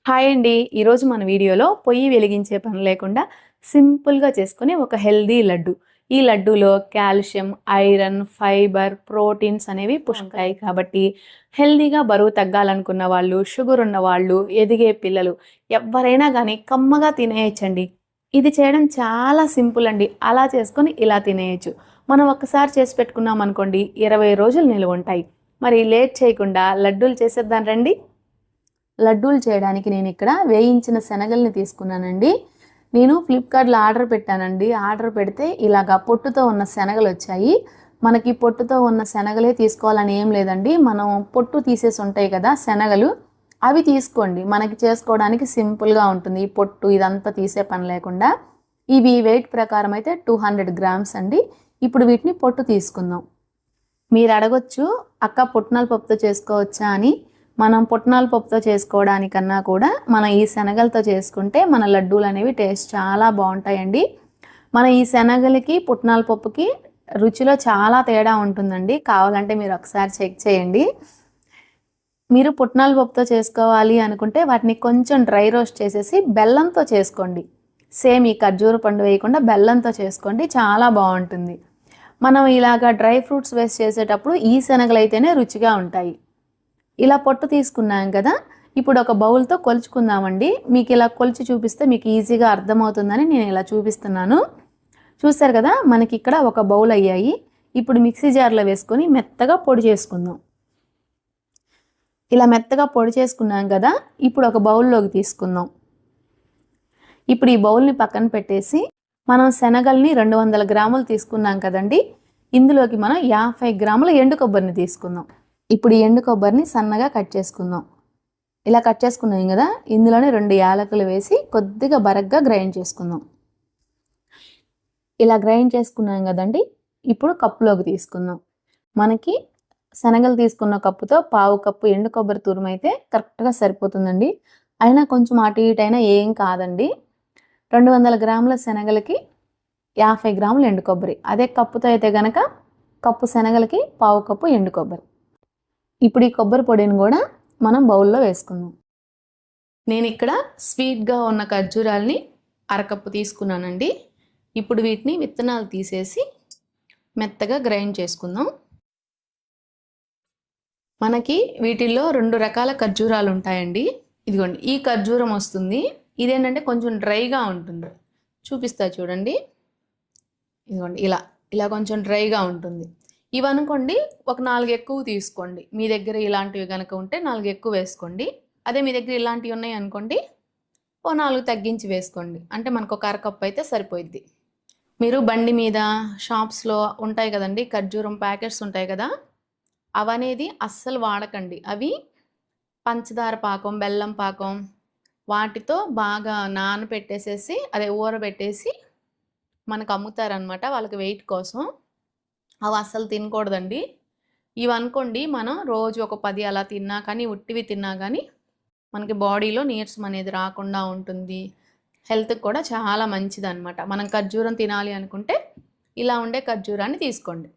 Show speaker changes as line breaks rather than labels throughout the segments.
Hi అండి. ఈరోజు మన వీడియోలో పొయ్యి వెలిగించే పని లేకుండా సింపుల్‌గా చేసుకునే ఒక హెల్తీ లడ్డు. ఈ లడ్డూలో కాల్షియం, ఐరన్, ఫైబర్, ప్రోటీన్స్ అనేవి ఉంటాయి కాబట్టి హెల్తీగా బరువు తగ్గాలనుకున్న వాళ్ళు, షుగర్ ఉన్నవాళ్ళు, ఎదిగే పిల్లలు ఎవ్వరైనా గానీ కమ్మగా తినేయొచ్చండి. ఇది చేయడం చాలా సింపుల్ అండి. అలా చేసుకొని ఇలా తినేయొచ్చు. మనం ఒక్కసారి చేసి పెట్టుకున్నామనుకోండి 20 రోజులు నిలవుంటాయి. మరి లేట్ చేయకుండా లడ్డూలు చేసేద్దాం రండి. లడ్డూలు చేయడానికి నేను ఇక్కడ వేయించిన శనగల్ని తీసుకున్నానండి. నేను ఫ్లిప్కార్ట్లో ఆర్డర్ పెట్టానండి. ఆర్డర్ పెడితే ఇలాగా పొట్టుతో ఉన్న శనగలు వచ్చాయి. మనకి పొట్టుతో ఉన్న శనగలే తీసుకోవాలని ఏం లేదండి. మనం పొట్టు తీసేసి ఉంటాయి కదా శనగలు, అవి తీసుకోండి. మనకి చేసుకోవడానికి సింపుల్గా ఉంటుంది. ఈ పొట్టు ఇదంతా తీసే పని లేకుండా. ఇవి వెయిట్ ప్రకారం అయితే 200 గ్రామ్స్ అండి. ఇప్పుడు వీటిని పొట్టు తీసుకుందాం. మీరు అడగొచ్చు, అక్క పుట్నాల పప్పుతో చేసుకోవచ్చా అని. మనం పుట్నాల పప్పుతో చేసుకోవడానికన్నా కూడా మనం ఈ శనగలతో చేసుకుంటే మన లడ్డూలు అనేవి టేస్ట్ చాలా బాగుంటాయండి. మన ఈ శనగలకి పుట్నాల పప్పుకి రుచిలో చాలా తేడా ఉంటుందండి. కావాలంటే మీరు ఒకసారి చెక్ చేయండి. మీరు పుట్నాల పప్పుతో చేసుకోవాలి అనుకుంటే వాటిని కొంచెం డ్రై రోస్ట్ చేసేసి బెల్లంతో చేసుకోండి. సేమ్ ఈ ఖర్జూర పండు వేయకుండా బెల్లంతో చేసుకోండి, చాలా బాగుంటుంది. మనం ఇలాగా డ్రై ఫ్రూట్స్ వేస్ట్ చేసేటప్పుడు ఈ శనగలు అయితేనే రుచిగా ఉంటాయి. ఇలా పొట్టు తీసుకున్నాం కదా, ఇప్పుడు ఒక బౌల్తో కొలుచుకుందామండి. మీకు ఇలా కొలిచి చూపిస్తే మీకు ఈజీగా అర్థమవుతుందని నేను ఇలా చూపిస్తున్నాను. చూసారు కదా, మనకి ఇక్కడ ఒక బౌల్ అయ్యాయి. ఇప్పుడు మిక్సీ జార్లో వేసుకొని మెత్తగా పొడి చేసుకుందాం. ఇలా మెత్తగా పొడి చేసుకున్నాం కదా, ఇప్పుడు ఒక బౌల్లోకి తీసుకుందాం. ఇప్పుడు ఈ బౌల్ని పక్కన పెట్టేసి మనం శనగల్ని 200 గ్రాములు తీసుకున్నాం కదండి, ఇందులోకి మనం 50 గ్రాముల ఎండు కొబ్బరిని తీసుకుందాం. ఇప్పుడు ఈ ఎండు కొబ్బరిని సన్నగా కట్ చేసుకుందాం. ఇలా కట్ చేసుకున్నాం కదా, ఇందులోనే 2 యాలకులు వేసి కొద్దిగా బరగ్గా గ్రైండ్ చేసుకుందాం. ఇలా గ్రైండ్ చేసుకున్నాం కదండి, ఇప్పుడు కప్పులోకి తీసుకుందాం. మనకి శనగలు తీసుకున్న కప్పుతో 1/2 కప్పు ఎండు కొబ్బరి తురుము అయితే కరెక్ట్గా సరిపోతుందండి. అయినా కొంచెం అటు ఇటు అయినా ఏం కాదండి. 200 గ్రాముల శనగలకి 50 గ్రాములు ఎండు కొబ్బరి. అదే కప్పుతో అయితే కనుక కప్పు శనగలకి 1/2 కప్పు ఎండు కొబ్బరి. ఇప్పుడు ఈ కొబ్బరి పొడిని కూడా మనం బౌల్లో వేసుకుందాం. నేను ఇక్కడ స్వీట్గా ఉన్న ఖర్జూరాలని అరకప్పు తీసుకున్నానండి. ఇప్పుడు వీటిని విత్తనాలు తీసేసి మెత్తగా గ్రైండ్ చేసుకుందాం. మనకి వీటిల్లో 2 రకాల ఖర్జూరాలు ఉంటాయండి. ఇదిగోండి, ఈ ఖర్జూరం వస్తుంది. ఇదేంటంటే కొంచెం డ్రైగా ఉంటుంది. చూపిస్తా చూడండి. ఇదిగోండి, ఇలా ఇలా కొంచెం డ్రైగా ఉంటుంది. ఇవనుకోండి ఒక 4 ఎక్కువ తీసుకోండి. మీ దగ్గర ఇలాంటివి కనుక ఉంటే 4 ఎక్కువ వేసుకోండి. అదే మీ దగ్గర ఇలాంటివి ఉన్నాయి అనుకోండి, ఓ 4 తగ్గించి వేసుకోండి. అంటే మనకు ఒక అరకప్పు అయితే సరిపోయిద్ది. మీరు బండి మీద షాప్స్లో ఉంటాయి కదండి, ఖర్జూరం ప్యాకెట్స్ ఉంటాయి కదా, అవనేది అస్సలు వాడకండి. అవి పంచదార పాకం, బెల్లం పాకం వాటితో బాగా నానబెట్టేసేసి అదే ఊరబెట్టేసి మనకు అమ్ముతారనమాట వాళ్ళకి వెయిట్ కోసం. అవి అస్సలు తినకూడదండి. ఇవి అనుకోండి మనం రోజు ఒక 10 అలా తిన్నా కానీ, ఉట్టివి తిన్నా కానీ మనకి బాడీలో నీరసం అనేది రాకుండా ఉంటుంది. హెల్త్కి కూడా చాలా మంచిదన్నమాట. మనం ఖర్జూరం తినాలి అనుకుంటే ఇలా ఉండే ఖర్జూరాన్ని తీసుకోండి.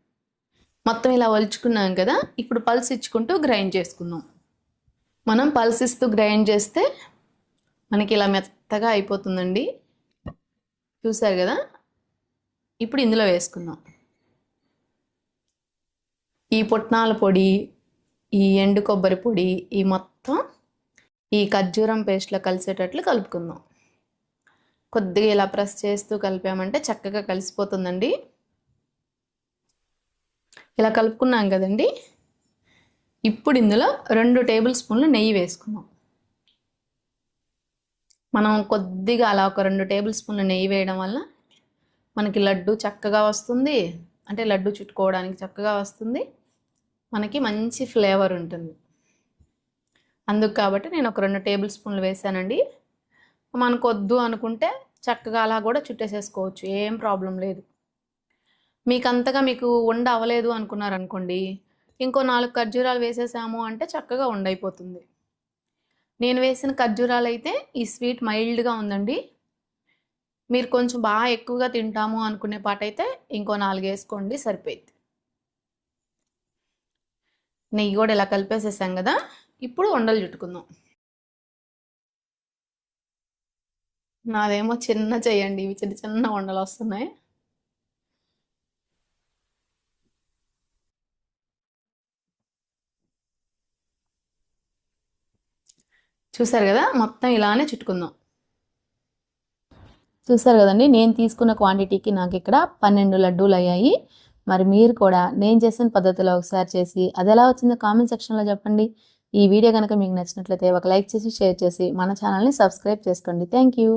మొత్తం ఇలా ఒలుచుకున్నాం కదా, ఇప్పుడు పల్స్ ఇచ్చుకుంటూ గ్రైండ్ చేసుకుందాం. మనం పల్స్ ఇస్తూ గ్రైండ్ చేస్తే మనకి ఇలా మెత్తగా అయిపోతుందండి. చూసారు కదా, ఇప్పుడు ఇందులో వేసుకుందాం. ఈ పుట్నాల పొడి, ఈ ఎండు కొబ్బరి పొడి, ఈ మొత్తం ఈ ఖర్జూరం పేస్ట్లో కలిసేటట్లు కలుపుకుందాం. కొద్దిగా ఇలా ప్రెస్ చేస్తూ కలిపామంటే చక్కగా కలిసిపోతుందండి. ఇలా కలుపుకున్నాం కదండి, ఇప్పుడు ఇందులో 2 టేబుల్ స్పూన్లు నెయ్యి వేసుకుందాం. మనం కొద్దిగా అలా ఒక 2 టేబుల్ స్పూన్లు నెయ్యి వేయడం వల్ల మనకి లడ్డు చక్కగా వస్తుంది. అంటే లడ్డు చుట్టుకోవడానికి చక్కగా వస్తుంది. మనకి మంచి ఫ్లేవర్ ఉంటుంది. అందుకు కాబట్టి నేను ఒక 2 టేబుల్ స్పూన్లు వేసానండి. మనకు వద్దు అనుకుంటే చక్కగా అలా కూడా చుట్టేసేసుకోవచ్చు, ఏం ప్రాబ్లం లేదు. మీకు ఉండ అవ్వలేదు అనుకున్నారనుకోండి, ఇంకో 4 ఖర్జూరాలు వేసేసాము అంటే చక్కగా ఉండైపోతుంది. నేను వేసిన ఖర్జూరాలు అయితే ఈ స్వీట్ మైల్డ్గా ఉందండి. మీరు కొంచెం బాగా ఎక్కువగా తింటాము అనుకునే పాటైతే ఇంకో 4 వేసుకోండి, సరిపోయింది. నెయ్యి కూడా ఇలా కలిపేసేసాం కదా, ఇప్పుడు ఉండలు చుట్టుకుందాం. నాదేమో చిన్న చెయ్యండి, ఇవి చిన్న చిన్న ఉండలు వస్తున్నాయి. చూసారు కదా, మొత్తం ఇలానే చుట్టుకుందాం. చూసారు కదండి, నేను తీసుకున్న క్వాంటిటీకి నాకు ఇక్కడ 12 లడ్డూలు అయ్యాయి. మరి మీరు కూడా నేను చేసిన పద్ధతిలో ఒకసారి చేసి అది ఎలా వచ్చిందో కామెంట్ సెక్షన్లో చెప్పండి. ఈ వీడియో కనుక మీకు నచ్చినట్లయితే ఒక లైక్ చేసి షేర్ చేసి మన ఛానల్ని సబ్స్క్రైబ్ చేసుకోండి. Thank you.